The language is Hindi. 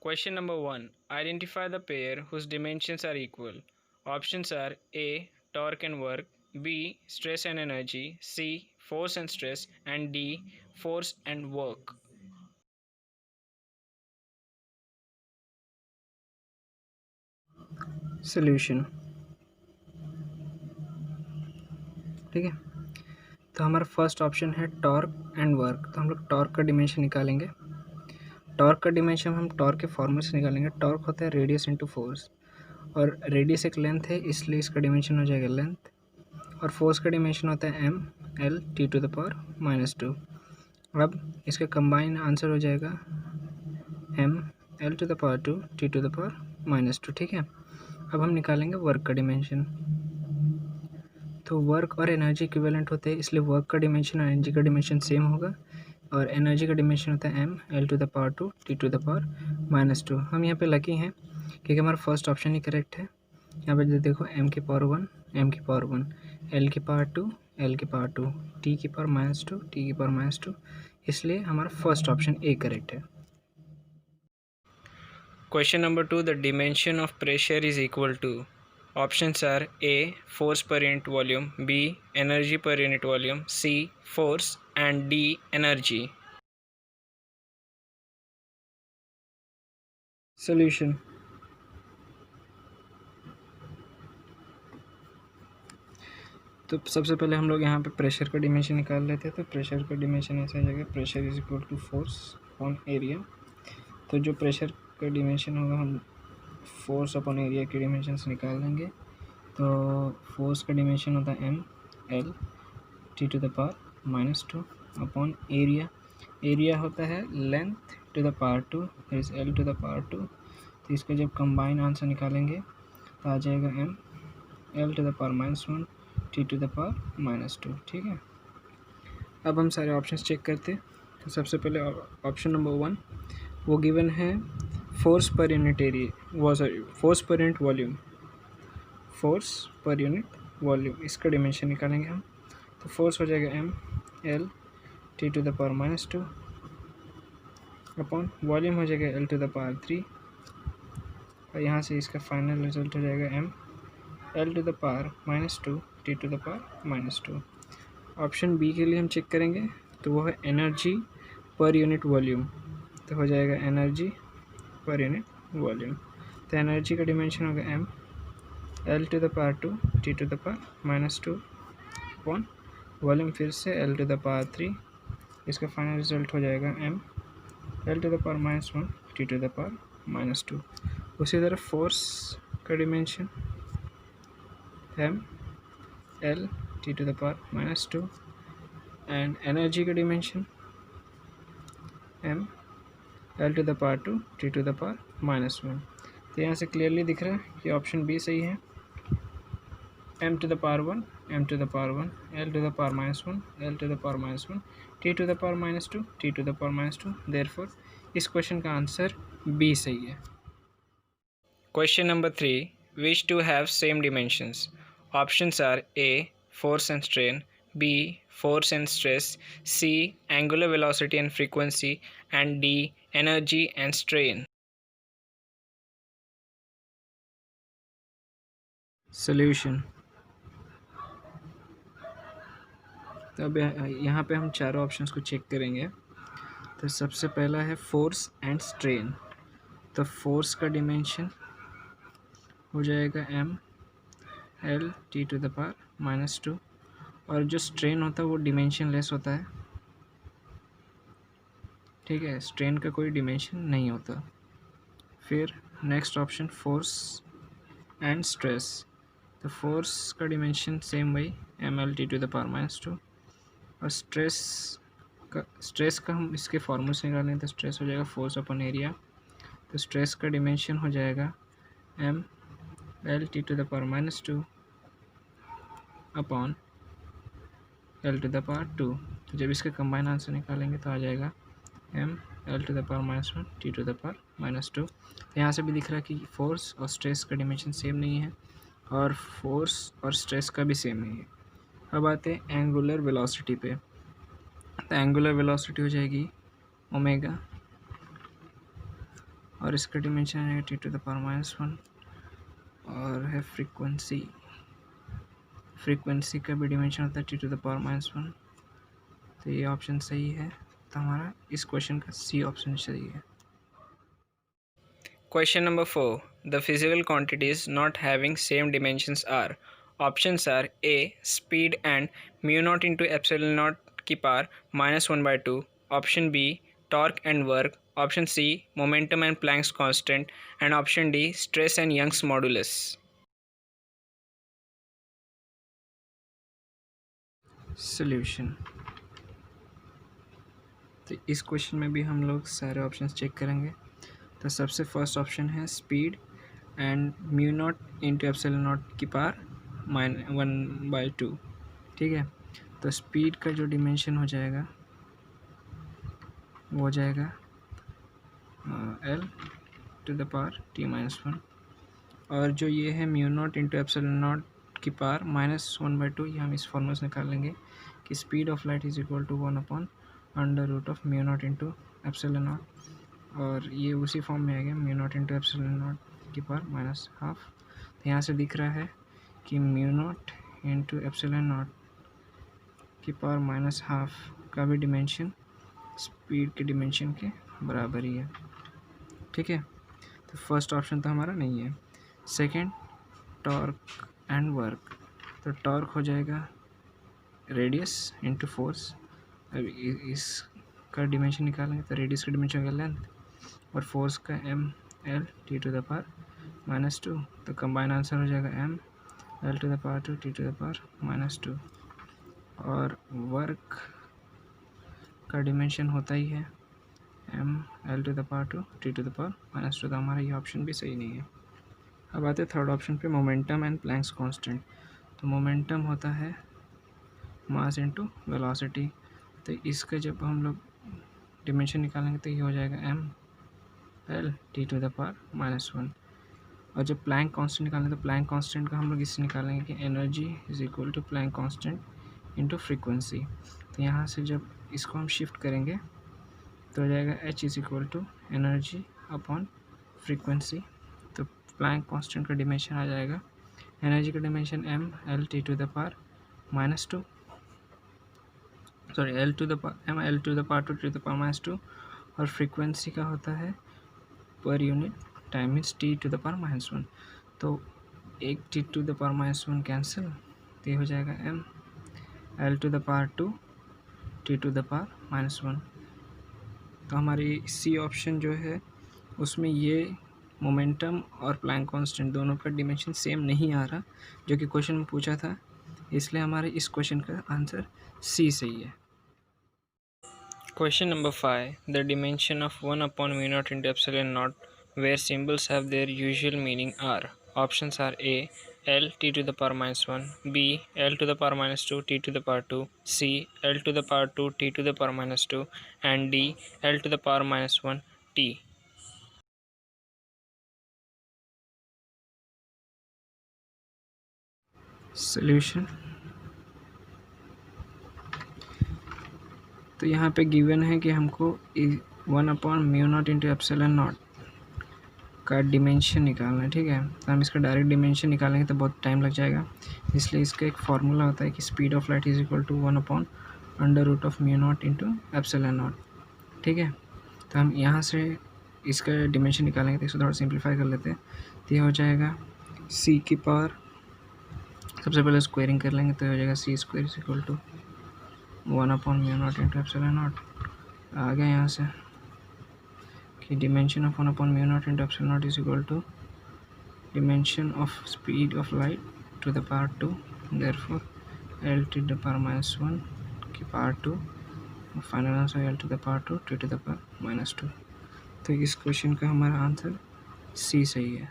Question number 1. Identify the pair whose dimensions are equal. Options are A. Torque and work, B. Stress and energy, C. Force and stress, and D. Force and work. Solution. ठीक है, तो हमारा फर्स्ट ऑप्शन है टॉर्क एंड वर्क। तो हम लोग टॉर्क का डिमेंशन निकालेंगे। टॉर्क का डिमेंशन हम टॉर्क के फॉर्मूले से निकालेंगे। टॉर्क होता है रेडियस इंटू फोर्स, और रेडियस एक लेंथ है इसलिए इसका डिमेंशन हो जाएगा लेंथ। और फोर्स का डिमेंशन होता है M L T to the power -2। अब इसका कंबाइन आंसर हो जाएगा M L to the power 2 T to the power -2। ठीक है, अब हम निकालेंगे वर्क का डिमेंशन। तो वर्क और एनर्जी इक्विवेलेंट होते हैं, इसलिए वर्क का डिमेंशन और एनर्जी का डिमेंशन सेम होगा। और एनर्जी का डिमेंशन होता है M L to the power 2 T to the power -2। हम यहाँ पे लकी हैं क्योंकि हमारा फर्स्ट ऑप्शन ही करेक्ट है। यहाँ पे देखो एम की पावर 1 एम की पावर 1, एल की पावर 2 एल की पावर 2, टी की पावर -2 टी की पावर -2, इसलिए हमारा फर्स्ट ऑप्शन ए करेक्ट है। Question number 2. The dimension of pressure is equal to. Options are A. Force per unit volume, B. Energy per unit volume, C. Force, and D. Energy. Solution. तो सबसे पहले हम लोग यहाँ पे प्रेशर का डिमेंशन निकाल लेते हैं। तो प्रेशर का डिमेंशन ऐसा हो जाएगा, pressure is equal to force on area. तो जो प्रेशर का डिमेंशन होगा हम फोर्स अपॉन एरिया के डिमेंशन से निकाल देंगे। तो फोर्स का डिमेंशन होता है M L T to the power -2 upon area. Area होता है length to the power 2 is L to the power 2। तो इसका जब कंबाइन आंसर निकालेंगे तो आ जाएगा M L to the power -1 T to the power -2। ठीक है, अब हम सारे ऑप्शंस चेक करते हैं। तो सबसे पहले ऑप्शन नंबर 1 वो गिवन है फोर्स पर यूनिट एरिया, वो सॉरी फोर्स पर यूनिट वॉल्यूम, फोर्स पर यूनिट वॉल्यूम, इसका डिमेंशन निकालेंगे हम। तो फोर्स हो जाएगा M L T to the power -2 upon volume हो जाएगा एल टू द पावर 3, और यहाँ से इसका फाइनल रिजल्ट हो जाएगा M L to the power -2 T to the power -2। Option B के लिए हम चेक करेंगे तो वो है एनर्जी पर यूनिट वॉल्यूम। तो हो जाएगा एनर्जी पर यूनिट वॉल्यूम। तो एनर्जी का डिमेंशन होगा M L to the power 2 T to the power -2 upon volume फिर से एल टू द पावर 3, इसका फाइनल रिजल्ट हो जाएगा M L to the power -1 T to the power -2। उसी तरह फोर्स का dimension M L T to the power -2 and energy का dimension M L to the power 2 T to the power -1। तो यहाँ से क्लियरली दिख रहा है कि ऑप्शन बी सही है। M to the power 1 M to the power 1 L to the power -1 L to the power -1 T to the power -2 T to the power -2। Therefore इस क्वेश्चन का आंसर बी सही है। Question number 3. Which two have same dimensions? Options are A. Force and strain, B. Force and stress, C. Angular velocity and frequency, and D. Energy and strain. Solution. तो अब यहाँ पे हम चारों ऑप्शंस को चेक करेंगे। तो सबसे पहला है फोर्स एंड स्ट्रेन। तो फोर्स का डिमेंशन हो जाएगा M L T to the power -2, और जो स्ट्रेन होता है वो डिमेंशन लेस होता है। ठीक है, स्ट्रेन का कोई डिमेंशन नहीं होता। फिर next option force and stress. तो फोर्स का डिमेंशन सेम वही M L T to the power -2, और स्ट्रेस का हम इसके फॉर्मूले से निकालें तो स्ट्रेस हो जाएगा फोर्स अपॉन एरिया। तो स्ट्रेस का डिमेंशन हो जाएगा M L T to the power -2 upon L to the power 2। तो जब इसका कंबाइन आंसर निकालेंगे तो आ जाएगा M L to the power -1 T to the power -2। तो यहाँ से भी दिख रहा है कि फोर्स और स्ट्रेस का डिमेंशन सेम नहीं है, और फोर्स और स्ट्रेस का भी सेम नहीं है। अब आते हैं एंगुलर वेलोसिटी पे। तो एंगुलर वेलोसिटी हो जाएगी ओमेगा और इसका डिमेंशन है टी टू द पावर -1 और है फ्रीक्वेंसी का भी डिमेंशन होता है टी टू द पावर -1। तो ये ऑप्शन सही है, तो हमारा इस क्वेश्चन का सी ऑप्शन सही है। Question number 4. The physical quantities not having same dimensions are. Options are A. Speed and mu naught into epsilon naught की power -1/2. Option B. Torque and work. Option C. Momentum and Planck's constant. And option D. Stress and Young's modulus. Solution. तो इस क्वेश्चन में भी हम लोग सारे ऑप्शंस चेक करेंगे। तो सबसे फर्स्ट ऑप्शन है speed and mu naught into epsilon naught की पावर -1/2। ठीक है, तो स्पीड का जो डिमेंशन हो जाएगा वो हो जाएगा L⁻T−1, और जो ये है mu naught into epsilon naught की पावर -1/2, ये हम इस फॉर्मूला से निकाल लेंगे कि speed of light is equal to 1/√ऑफ mu naught into epsilon naught, और ये उसी फॉर्म में आ गया mu naught into epsilon naught की पावर -12। तो यहाँ से दिख रहा है कि mu naught into epsilon naught की पावर -12 का भी डिमेंशन स्पीड के डिमेंशन के बराबर ही है। ठीक है, तो फर्स्ट ऑप्शन तो हमारा नहीं है। Second, torque and work. तो टॉर्क हो जाएगा रेडियस इंटू फोर्स। अब इसका डिमेंशन निकालेंगे तो रेडियस का डिमेंशन होगा लेंथ, और फोर्स का mL⁻² तो कंबाइन आंसर हो जाएगा mL⁻² T⁻²। और वर्क का डिमेंशन होता ही है mL⁻² T⁻²। तो हमारा ये ऑप्शन भी सही नहीं है। अब आते हैं थर्ड ऑप्शन पे, मोमेंटम एंड प्लैंक्स कांस्टेंट। तो मोमेंटम होता है मास इनटू वेलोसिटी। तो इसका जब हम लोग डिमेंशन निकालेंगे तो ये हो जाएगा mL⁻⁻1। और जब प्लैंक कांस्टेंट निकालेंगे तो प्लैंक कांस्टेंट का हम लोग इससे निकालेंगे कि energy is equal to Planck constant into frequency. तो यहाँ से जब इसको हम शिफ्ट करेंगे तो हो जाएगा H is equal to energy upon frequency. तो प्लैंक कांस्टेंट का डिमेंशन आ जाएगा, एनर्जी का डिमेंशन mL⁻², सॉरी mL⁻² और फ्रीक्वेंसी का होता है per unit time means T⁻⁻1। तो एक T⁻⁻1 कैंसिल, तो ये हो जाएगा mL⁻² T⁻⁻1। तो हमारी सी ऑप्शन जो है उसमें ये मोमेंटम और प्लैंक कांस्टेंट दोनों का डिमेंशन सेम नहीं आ रहा, जो कि क्वेश्चन में पूछा था, इसलिए हमारे इस क्वेश्चन का आंसर सी सही है। Question number 5. The dimension of 1/mu naught into epsilon naught where symbols have their usual meaning are. Options are A. L T⁻⁻1, B. L⁻², T⁻², C. L⁻², T⁻², and D. L⁻⁻1, T. Solution. तो यहाँ पे गिवन है कि हमको 1/mu naught into epsilon not का डिमेंशन निकालना है। ठीक है, तो हम इसका डायरेक्ट डिमेंशन निकालेंगे तो बहुत टाइम लग जाएगा, इसलिए इसका एक फार्मूला होता है कि speed of light is equal to 1/√ऑफ mu naught into epsilon naught. ठीक है, तो हम यहाँ से इसका डिमेंशन निकालेंगे तो इसको थोड़ा सिंप्लीफाई कर लेते हैं। तो ये हो जाएगा c की पावर, सबसे पहले स्क्वायरिंग कर लेंगे तो हो जाएगा c² is equal to 1/mu naught into epsilon naught. आ गया यहाँ से कि dimension of 1/mu naught into epsilon naught is equal to dimension of speed of light to the power 2, therefore L⁻⁻1 की power 2, final answer L⁻² T⁻⁻2। तो इस क्वेश्चन का हमारा आंसर सी सही है।